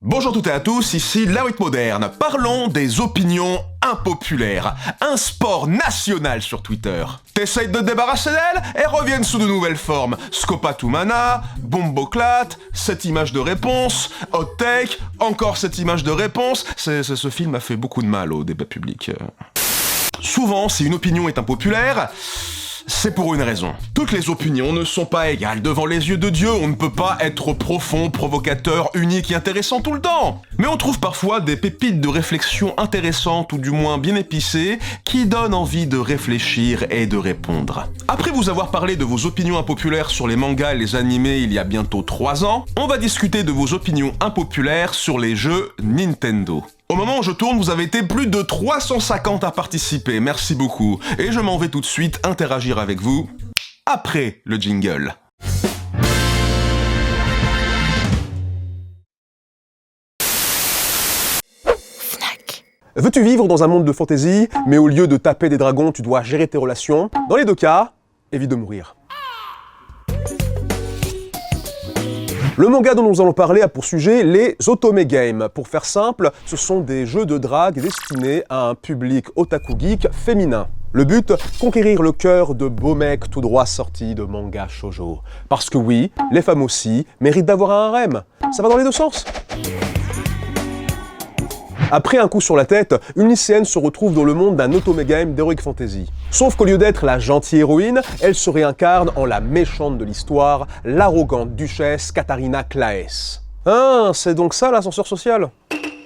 Bonjour toutes et à tous, ici Lawit Moderne. Parlons des opinions impopulaires. Un sport national sur Twitter. T'essayes de te débarrasser d'elles, elles reviennent sous de nouvelles formes. Scopatumana, Bomboclat, cette image de réponse, Hot Take, encore cette image de réponse. Ce film a fait beaucoup de mal au débat public. Souvent, si une opinion est impopulaire, c'est pour une raison. Toutes les opinions ne sont pas égales devant les yeux de Dieu, on ne peut pas être profond, provocateur, unique et intéressant tout le temps. Mais on trouve parfois des pépites de réflexion intéressantes ou du moins bien épicées qui donnent envie de réfléchir et de répondre. Après vous avoir parlé de vos opinions impopulaires sur les mangas et les animés il y a bientôt 3 ans, on va discuter de vos opinions impopulaires sur les jeux Nintendo. Au moment où je tourne, vous avez été plus de 350 à participer, merci beaucoup. Et je m'en vais tout de suite interagir avec vous, après le jingle. Veux-tu vivre dans un monde de fantasy, mais au lieu de taper des dragons, tu dois gérer tes relations? Dans les deux cas, évite de mourir. Le manga dont nous allons parler a pour sujet les Otome Games. Pour faire simple, ce sont des jeux de drague destinés à un public otaku geek féminin. Le but, conquérir le cœur de beaux mecs tout droit sortis de manga shoujo. Parce que oui, les femmes aussi méritent d'avoir un harem. Ça va dans les deux sens. Après un coup sur la tête, une lycéenne se retrouve dans le monde d'un Otome Game d'Heroic Fantasy. Sauf qu'au lieu d'être la gentille héroïne, elle se réincarne en la méchante de l'histoire, l'arrogante duchesse Katarina Claes. Ah, c'est donc ça l'ascenseur social?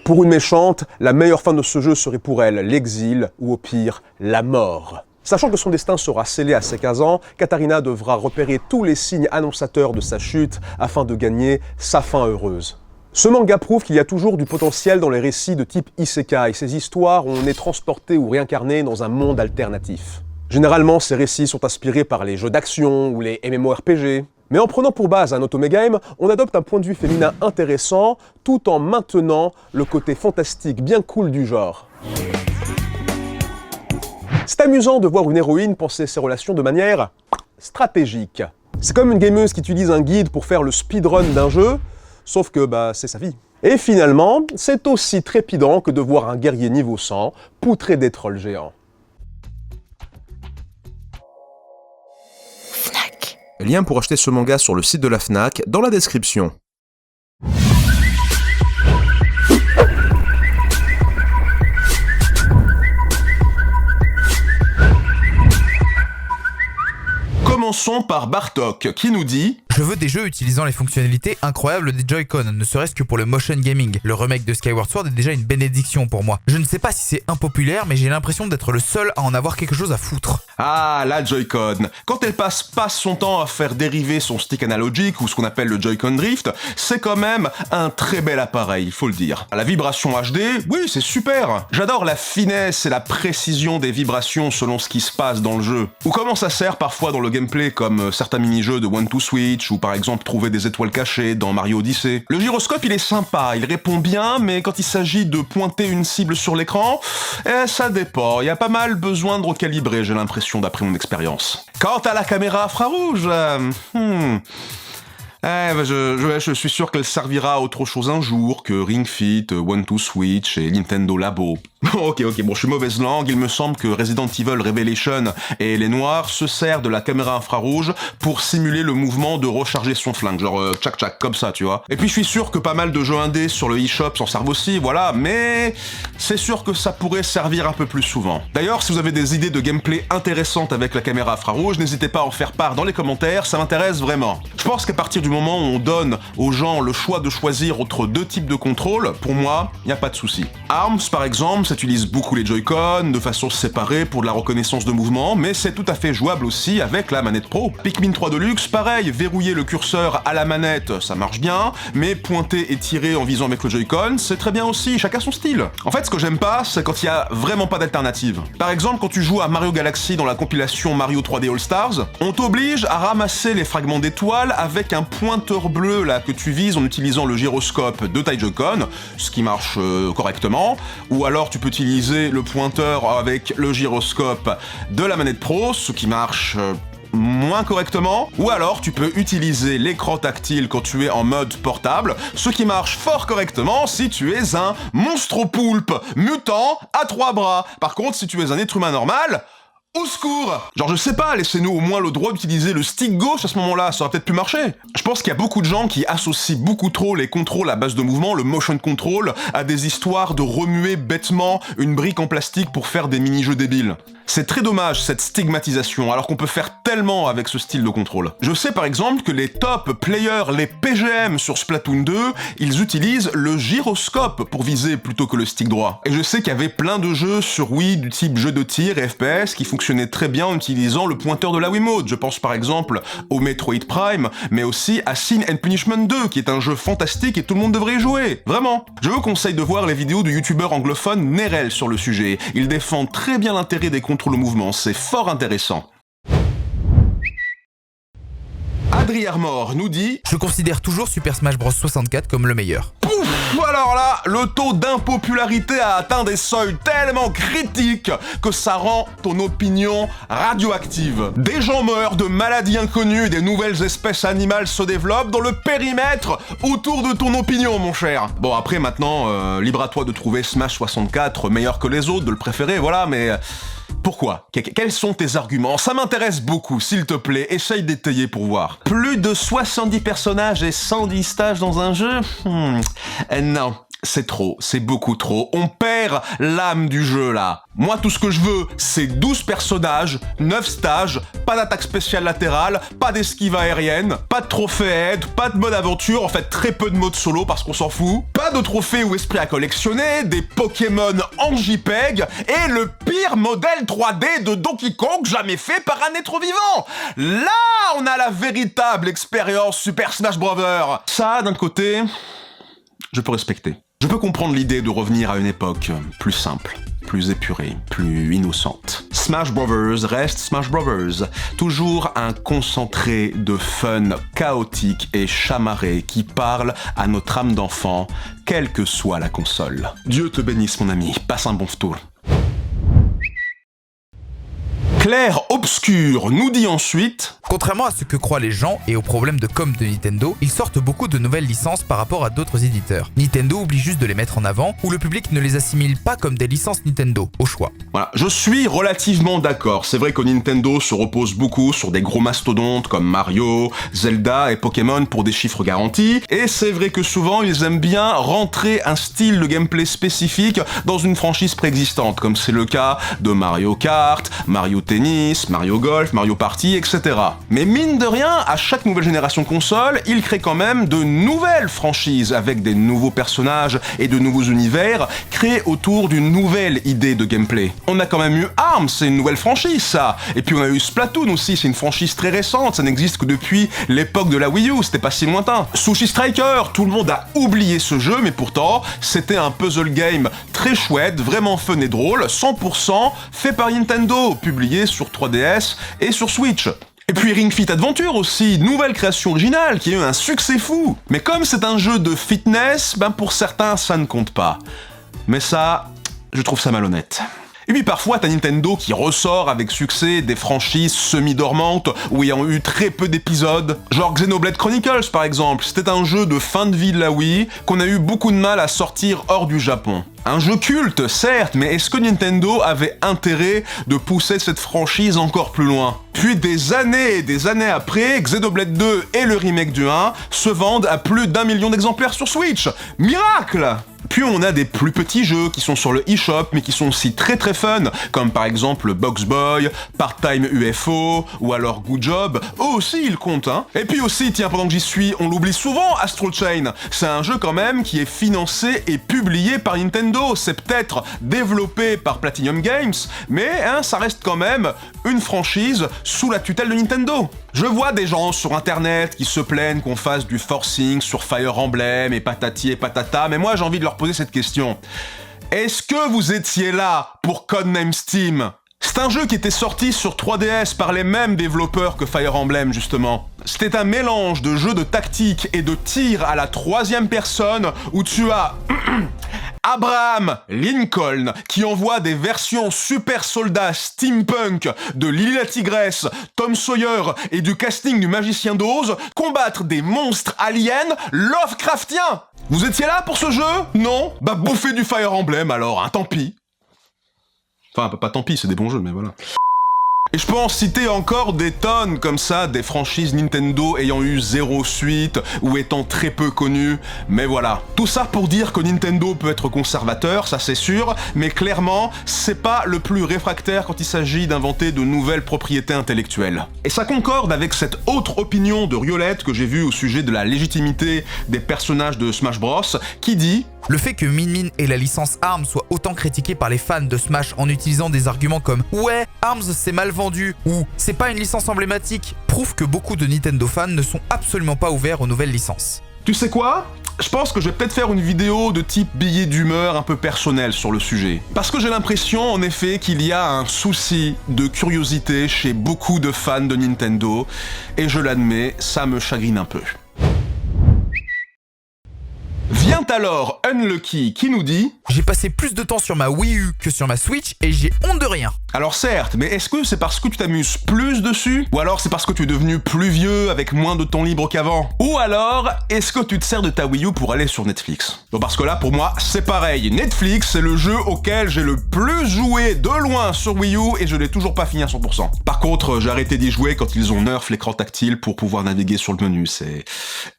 Pour une méchante, la meilleure fin de ce jeu serait pour elle l'exil ou au pire, la mort. Sachant que son destin sera scellé à ses 15 ans, Katarina devra repérer tous les signes annonçateurs de sa chute afin de gagner sa fin heureuse. Ce manga prouve qu'il y a toujours du potentiel dans les récits de type Isekai, ces histoires où on est transporté ou réincarné dans un monde alternatif. Généralement, ces récits sont inspirés par les jeux d'action ou les MMORPG. Mais en prenant pour base un Otome Game, on adopte un point de vue féminin intéressant, tout en maintenant le côté fantastique bien cool du genre. C'est amusant de voir une héroïne penser ses relations de manière stratégique. C'est comme une gameuse qui utilise un guide pour faire le speedrun d'un jeu, sauf que c'est sa vie. Et finalement, c'est aussi trépidant que de voir un guerrier niveau 100 poutrer des trolls géants. Fnac. Lien pour acheter ce manga sur le site de la Fnac dans la description. Commençons par Bartok qui nous dit: Je veux des jeux utilisant les fonctionnalités incroyables des Joy-Con, ne serait-ce que pour le motion gaming. Le remake de Skyward Sword est déjà une bénédiction pour moi. Je ne sais pas si c'est impopulaire, mais j'ai l'impression d'être le seul à en avoir quelque chose à foutre. Ah, la Joy-Con. Quand elle passe son temps à faire dériver son stick analogique ou ce qu'on appelle le Joy-Con Drift, c'est quand même un très bel appareil, faut le dire. La vibration HD, oui, c'est super. J'adore la finesse et la précision des vibrations selon ce qui se passe dans le jeu. Ou comment ça sert parfois dans le gameplay comme certains mini-jeux de One to Switch ou par exemple trouver des étoiles cachées dans Mario Odyssey. Le gyroscope il est sympa, il répond bien, mais quand il s'agit de pointer une cible sur l'écran, ça dépend, il y a pas mal besoin de recalibrer, j'ai l'impression d'après mon expérience. Quant à la caméra infrarouge, je suis sûr qu'elle servira à autre chose un jour que Ring Fit, One to Switch et Nintendo Labo. Ok, bon, je suis mauvaise langue, il me semble que Resident Evil Revelation et les Noirs se servent de la caméra infrarouge pour simuler le mouvement de recharger son flingue, genre tchac comme ça, tu vois. Et puis je suis sûr que pas mal de jeux indés sur le eShop s'en servent aussi, voilà, mais c'est sûr que ça pourrait servir un peu plus souvent. D'ailleurs, si vous avez des idées de gameplay intéressantes avec la caméra infrarouge, n'hésitez pas à en faire part dans les commentaires, ça m'intéresse vraiment. Je pense qu'à partir du moment où on donne aux gens le choix de choisir entre 2 types de contrôle, pour moi, y a pas de souci. ARMS, par exemple, s'utilise beaucoup les Joy-Con de façon séparée pour de la reconnaissance de mouvement, mais c'est tout à fait jouable aussi avec la manette Pro. Pikmin 3 Deluxe, pareil, verrouiller le curseur à la manette, ça marche bien, mais pointer et tirer en visant avec le Joy-Con, c'est très bien aussi, chacun son style. En fait, ce que j'aime pas, c'est quand il y a vraiment pas d'alternative. Par exemple, quand tu joues à Mario Galaxy dans la compilation Mario 3D All Stars, on t'oblige à ramasser les fragments d'étoiles avec un pointeur bleu là que tu vises en utilisant le gyroscope de ta Joy-Con, ce qui marche correctement, ou alors tu peux utiliser le pointeur avec le gyroscope de la manette Pro, ce qui marche moins correctement, ou alors tu peux utiliser l'écran tactile quand tu es en mode portable, ce qui marche fort correctement si tu es un monstropoulpe mutant à 3 bras. Par contre, si tu es un être humain normal, au secours! Genre je sais pas, laissez-nous au moins le droit d'utiliser le stick gauche à ce moment-là, ça aurait peut-être pu marcher. Je pense qu'il y a beaucoup de gens qui associent beaucoup trop les contrôles à base de mouvement, le motion control, à des histoires de remuer bêtement une brique en plastique pour faire des mini-jeux débiles. C'est très dommage cette stigmatisation, alors qu'on peut faire tellement avec ce style de contrôle. Je sais par exemple que les top players, les PGM sur Splatoon 2, ils utilisent le gyroscope pour viser plutôt que le stick droit. Et je sais qu'il y avait plein de jeux sur Wii du type jeu de tir et FPS qui fonctionnaient très bien en utilisant le pointeur de la Wiimote. Je pense par exemple au Metroid Prime, mais aussi à Sin and Punishment 2, qui est un jeu fantastique et tout le monde devrait y jouer. Vraiment. Je vous conseille de voir les vidéos du youtubeur anglophone Nerel sur le sujet. Il défend très bien l'intérêt des contrôles au mouvement, c'est fort intéressant. Adri Armor nous dit: Je considère toujours Super Smash Bros 64 comme le meilleur. Pouf, alors là, le taux d'impopularité a atteint des seuils tellement critiques que ça rend ton opinion radioactive. Des gens meurent de maladies inconnues et des nouvelles espèces animales se développent dans le périmètre autour de ton opinion, mon cher. Bon, après, maintenant, libre à toi de trouver Smash 64 meilleur que les autres, de le préférer, voilà, mais... Pourquoi? Quels sont tes arguments? Ça m'intéresse beaucoup, s'il te plaît, essaye d'étayer pour voir. Plus de 70 personnages et 110 stages dans un jeu? Non. C'est trop, c'est beaucoup trop. On perd l'âme du jeu, là. Moi, tout ce que je veux, c'est 12 personnages, 9 stages, pas d'attaque spéciale latérale, pas d'esquive aérienne, pas de trophée aide, pas de mode aventure, en fait très peu de mode solo parce qu'on s'en fout, pas de trophée ou esprit à collectionner, des Pokémon en JPEG, et le pire modèle 3D de Donkey Kong jamais fait par un être vivant. Là, on a la véritable expérience Super Smash Bros. Ça, d'un côté, je peux respecter. Je peux comprendre l'idée de revenir à une époque plus simple, plus épurée, plus innocente. Smash Bros. Reste Smash Bros. Toujours un concentré de fun chaotique et chamarré qui parle à notre âme d'enfant, quelle que soit la console. Dieu te bénisse mon ami, passe un bon tour. Clair Obscur nous dit ensuite: Contrairement à ce que croient les gens et aux problèmes de com de Nintendo, ils sortent beaucoup de nouvelles licences par rapport à d'autres éditeurs. Nintendo oublie juste de les mettre en avant, ou le public ne les assimile pas comme des licences Nintendo, au choix. Voilà, je suis relativement d'accord. C'est vrai que Nintendo se repose beaucoup sur des gros mastodontes comme Mario, Zelda et Pokémon pour des chiffres garantis, et c'est vrai que souvent ils aiment bien rentrer un style de gameplay spécifique dans une franchise préexistante, comme c'est le cas de Mario Kart, Mario Tennis, Mario Golf, Mario Party, etc. Mais mine de rien, à chaque nouvelle génération console, ils créent quand même de nouvelles franchises avec des nouveaux personnages et de nouveaux univers créés autour d'une nouvelle idée de gameplay. On a quand même eu ARMS, c'est une nouvelle franchise ça. Et puis on a eu Splatoon aussi, c'est une franchise très récente, ça n'existe que depuis l'époque de la Wii U, c'était pas si lointain. Sushi Striker, tout le monde a oublié ce jeu, mais pourtant, c'était un puzzle game très chouette, vraiment fun et drôle, 100% fait par Nintendo, publié sur 3DS et sur Switch. Et puis Ring Fit Adventure aussi, nouvelle création originale qui a eu un succès fou. Mais comme c'est un jeu de fitness, pour certains ça ne compte pas. Mais ça, je trouve ça malhonnête. Et puis parfois t'as Nintendo qui ressort avec succès des franchises semi-dormantes ou ayant eu très peu d'épisodes, genre Xenoblade Chronicles par exemple, c'était un jeu de fin de vie de la Wii qu'on a eu beaucoup de mal à sortir hors du Japon. Un jeu culte, certes, mais est-ce que Nintendo avait intérêt de pousser cette franchise encore plus loin? Puis des années et des années après, Xenoblade 2 et le remake du 1 se vendent à plus d'1 million d'exemplaires sur Switch. Miracle! Puis on a des plus petits jeux qui sont sur le eShop mais qui sont aussi très très fun, comme par exemple Box Boy, Part-Time UFO ou alors Good Job. Eux aussi ils comptent, hein. Et puis aussi, tiens, pendant que j'y suis, on l'oublie souvent, Astral Chain. C'est un jeu quand même qui est financé et publié par Nintendo. C'est peut-être développé par Platinum Games, mais ça reste quand même une franchise sous la tutelle de Nintendo. Je vois des gens sur internet qui se plaignent qu'on fasse du forcing sur Fire Emblem et patati et patata, mais moi j'ai envie de leur poser cette question. Est-ce que vous étiez là pour Codename Steam? C'est un jeu qui était sorti sur 3DS par les mêmes développeurs que Fire Emblem justement. C'était un mélange de jeu de tactique et de tir à la 3e personne où tu as Abraham Lincoln qui envoie des versions super soldats steampunk de Lily la Tigresse, Tom Sawyer et du casting du Magicien d'Oz combattre des monstres aliens Lovecraftiens. Vous étiez là pour ce jeu? Non? Bah bouffez du Fire Emblem alors, hein, tant pis. Enfin, pas tant pis, c'est des bons jeux, mais voilà. Et je peux en citer encore des tonnes comme ça, des franchises Nintendo ayant eu 0 suite ou étant très peu connues, mais voilà. Tout ça pour dire que Nintendo peut être conservateur, ça c'est sûr, mais clairement, c'est pas le plus réfractaire quand il s'agit d'inventer de nouvelles propriétés intellectuelles. Et ça concorde avec cette autre opinion de Riolette que j'ai vue au sujet de la légitimité des personnages de Smash Bros, qui dit: le fait que Min Min et la licence ARMS soient autant critiqués par les fans de Smash en utilisant des arguments comme « Ouais, ARMS c'est mal vendu » ou « C'est pas une licence emblématique » prouve que beaucoup de Nintendo fans ne sont absolument pas ouverts aux nouvelles licences. Tu sais quoi ? Je pense que je vais peut-être faire une vidéo de type billet d'humeur un peu personnel sur le sujet. Parce que j'ai l'impression, en effet, qu'il y a un souci de curiosité chez beaucoup de fans de Nintendo, et je l'admets, ça me chagrine un peu. Vient alors Unlucky qui nous dit: j'ai passé plus de temps sur ma Wii U que sur ma Switch et j'ai honte de rien. Alors certes, mais est-ce que c'est parce que tu t'amuses plus dessus? Ou alors c'est parce que tu es devenu plus vieux avec moins de temps libre qu'avant? Ou alors, est-ce que tu te sers de ta Wii U pour aller sur Netflix? Bon, parce que là, pour moi, c'est pareil. Netflix, c'est le jeu auquel j'ai le plus joué de loin sur Wii U et je l'ai toujours pas fini à 100%. Par contre, j'ai arrêté d'y jouer quand ils ont nerf l'écran tactile pour pouvoir naviguer sur le menu. C'est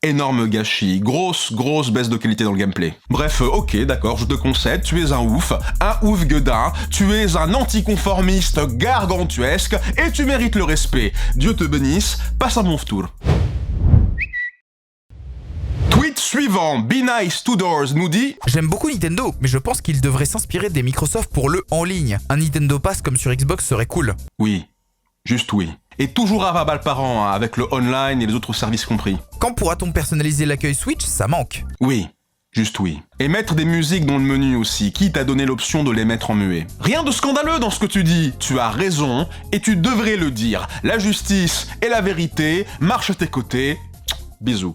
énorme gâchis. Grosse baisse de qualité dans le gameplay. Bref, ok, d'accord, je te concède, tu es un ouf gueudin, tu es un anticonformiste gargantuesque et tu mérites le respect. Dieu te bénisse, passe un bon tour. Tweet suivant, Be Nice Two Doors nous dit: j'aime beaucoup Nintendo, mais je pense qu'il devrait s'inspirer des Microsoft pour le en ligne. Un Nintendo Pass comme sur Xbox serait cool. Oui, juste oui. Et toujours à 20 balles par an, hein, avec le online et les autres services compris. Quand pourra-t-on personnaliser l'accueil Switch? Ça manque. Oui. Juste oui. Et mettre des musiques dans le menu aussi, quitte à donner l'option de les mettre en muet. Rien de scandaleux dans ce que tu dis, tu as raison, et tu devrais le dire. La justice et la vérité marchent à tes côtés. Bisous.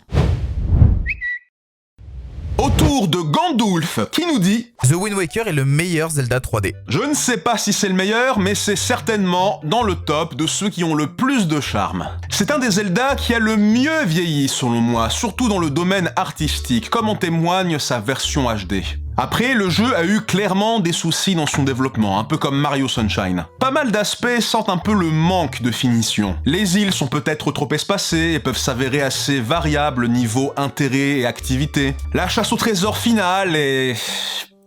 Autour de Gandulf, qui nous dit: The Wind Waker est le meilleur Zelda 3D. Je ne sais pas si c'est le meilleur, mais c'est certainement dans le top de ceux qui ont le plus de charme. C'est un des Zelda qui a le mieux vieilli selon moi, surtout dans le domaine artistique, comme en témoigne sa version HD. Après, le jeu a eu clairement des soucis dans son développement, un peu comme Mario Sunshine. Pas mal d'aspects sentent un peu le manque de finition. Les îles sont peut-être trop espacées et peuvent s'avérer assez variables niveau intérêt et activité. La chasse au trésor final est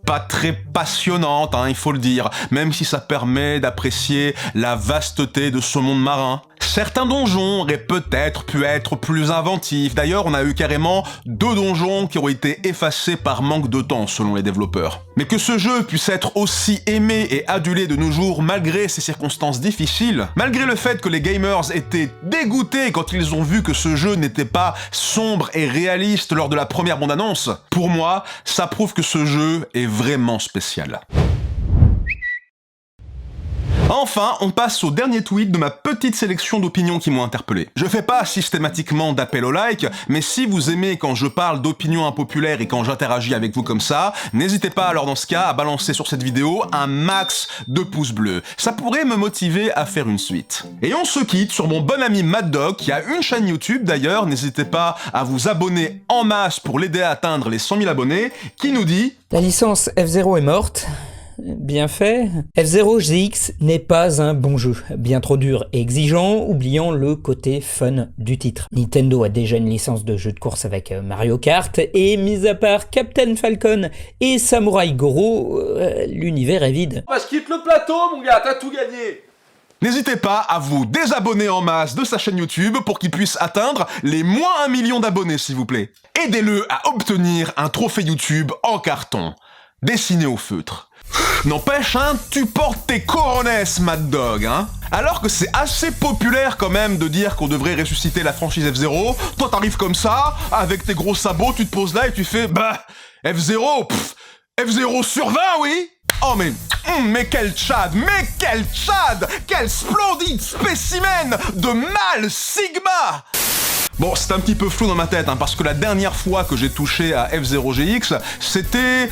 pas très passionnante, hein, il faut le dire, même si ça permet d'apprécier la vasteté de ce monde marin. Certains donjons auraient peut-être pu être plus inventifs. D'ailleurs, on a eu carrément 2 donjons qui ont été effacés par manque de temps, selon les développeurs. Mais que ce jeu puisse être aussi aimé et adulé de nos jours, malgré ces circonstances difficiles, malgré le fait que les gamers étaient dégoûtés quand ils ont vu que ce jeu n'était pas sombre et réaliste lors de la première bande-annonce, pour moi, ça prouve que ce jeu est vraiment spécial. Enfin, on passe au dernier tweet de ma petite sélection d'opinions qui m'ont interpellé. Je fais pas systématiquement d'appel au like, mais si vous aimez quand je parle d'opinions impopulaires et quand j'interagis avec vous comme ça, n'hésitez pas alors dans ce cas à balancer sur cette vidéo un max de pouces bleus. Ça pourrait me motiver à faire une suite. Et on se quitte sur mon bon ami Mad Dog qui a une chaîne YouTube d'ailleurs, n'hésitez pas à vous abonner en masse pour l'aider à atteindre les 100 000 abonnés, qui nous dit: la licence F0 est morte. Bien fait. F0 GX n'est pas un bon jeu, bien trop dur et exigeant, oubliant le côté fun du titre. Nintendo a déjà une licence de jeu de course avec Mario Kart, et mis à part Captain Falcon et Samurai Goro, l'univers est vide. On va se quitter le plateau, mon gars, t'as tout gagné. N'hésitez pas à vous désabonner en masse de sa chaîne YouTube pour qu'il puisse atteindre les moins 1 million d'abonnés, s'il vous plaît. Aidez-le à obtenir un trophée YouTube en carton, dessiné au feutre. N'empêche, hein, tu portes tes coronets, Mad Dog, hein. Alors que c'est assez populaire quand même de dire qu'on devrait ressusciter la franchise F0, toi t'arrives comme ça, avec tes gros sabots, tu te poses là et tu fais, bah, F0, F0 sur 20, oui. Oh mais quel Tchad, quel splendide spécimen de mâle Sigma. Bon, c'est un petit peu flou dans ma tête, hein, parce que la dernière fois que j'ai touché à F0 GX, c'était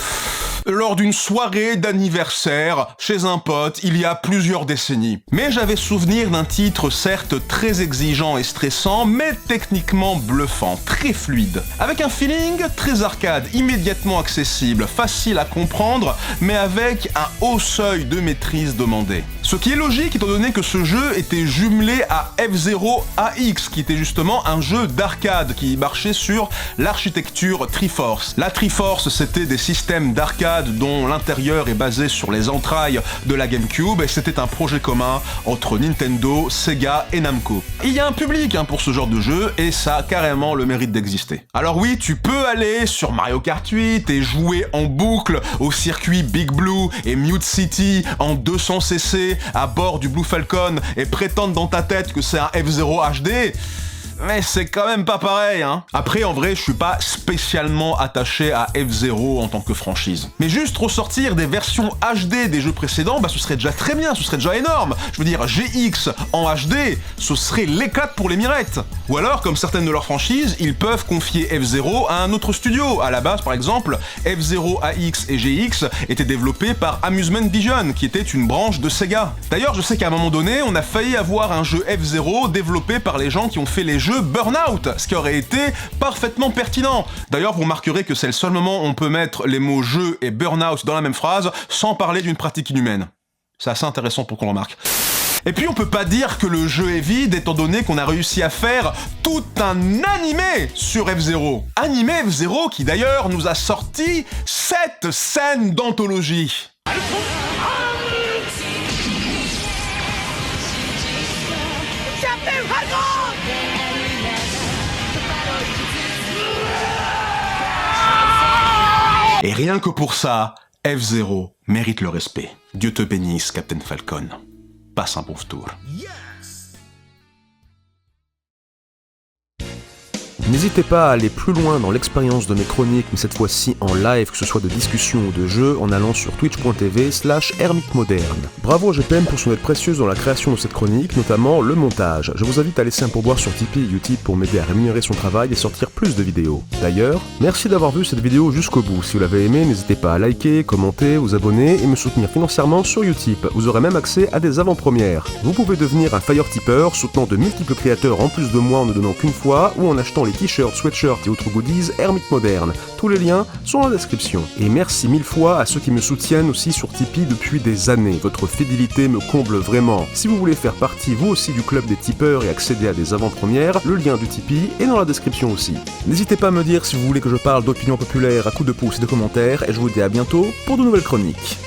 lors d'une soirée d'anniversaire chez un pote il y a plusieurs décennies. Mais j'avais souvenir d'un titre certes très exigeant et stressant, mais techniquement bluffant, très fluide, avec un feeling très arcade, immédiatement accessible, facile à comprendre, mais avec un haut seuil de maîtrise demandé. Ce qui est logique étant donné que ce jeu était jumelé à F-Zero AX, qui était justement un jeu d'arcade qui marchait sur l'architecture Triforce. La Triforce, c'était des systèmes d'arcade dont l'intérieur est basé sur les entrailles de la GameCube, et c'était un projet commun entre Nintendo, Sega et Namco. Il y a un public pour ce genre de jeu, et ça a carrément le mérite d'exister. Alors oui, tu peux aller sur Mario Kart 8 et jouer en boucle au circuit Big Blue et Mute City en 200cc à bord du Blue Falcon et prétendre dans ta tête que c'est un F-Zero HD, mais c'est quand même pas pareil, Après, en vrai, je suis pas spécialement attaché à F-Zero en tant que franchise. Mais juste ressortir des versions HD des jeux précédents, ce serait déjà très bien, ce serait déjà énorme. Je veux dire, GX en HD, ce serait l'éclate pour les mirettes. Ou alors, comme certaines de leurs franchises, ils peuvent confier F-Zero à un autre studio. À la base, par exemple, F-Zero AX et GX étaient développés par Amusement Vision, qui était une branche de Sega. D'ailleurs, je sais qu'à un moment donné, on a failli avoir un jeu F-Zero développé par les gens qui ont fait les jeux Burnout, ce qui aurait été parfaitement pertinent. D'ailleurs, vous remarquerez que c'est le seul moment où on peut mettre les mots jeu et Burnout dans la même phrase sans parler d'une pratique inhumaine. C'est assez intéressant pour qu'on le remarque. Et puis on peut pas dire que le jeu est vide étant donné qu'on a réussi à faire tout un animé sur F-Zero. Animé F-Zero qui d'ailleurs nous a sorti 7 scènes d'anthologie. Et rien que pour ça, F-Zero mérite le respect. Dieu te bénisse, Captain Falcon. Passe un bon tour. N'hésitez pas à aller plus loin dans l'expérience de mes chroniques, mais cette fois-ci en live, que ce soit de discussion ou de jeu, en allant sur twitch.tv/hermitmoderne. Bravo à GPM pour son aide précieuse dans la création de cette chronique, notamment le montage. Je vous invite à laisser un pourboire sur Tipeee et Utip pour m'aider à rémunérer son travail et sortir plus de vidéos. D'ailleurs, merci d'avoir vu cette vidéo jusqu'au bout. Si vous l'avez aimé, n'hésitez pas à liker, commenter, vous abonner et me soutenir financièrement sur Utip. Vous aurez même accès à des avant-premières. Vous pouvez devenir un Fire Tipper, soutenant de multiples créateurs en plus de moi en ne donnant qu'une fois, ou en achetant les t-shirts, sweatshirts et autres goodies Hermit Moderne. Tous les liens sont dans la description. Et merci 1000 fois à ceux qui me soutiennent aussi sur Tipeee depuis des années. Votre fidélité me comble vraiment. Si vous voulez faire partie vous aussi du club des tipeurs et accéder à des avant-premières, le lien du Tipeee est dans la description aussi. N'hésitez pas à me dire si vous voulez que je parle d'opinion populaire à coups de pouce et de commentaires, et je vous dis à bientôt pour de nouvelles chroniques.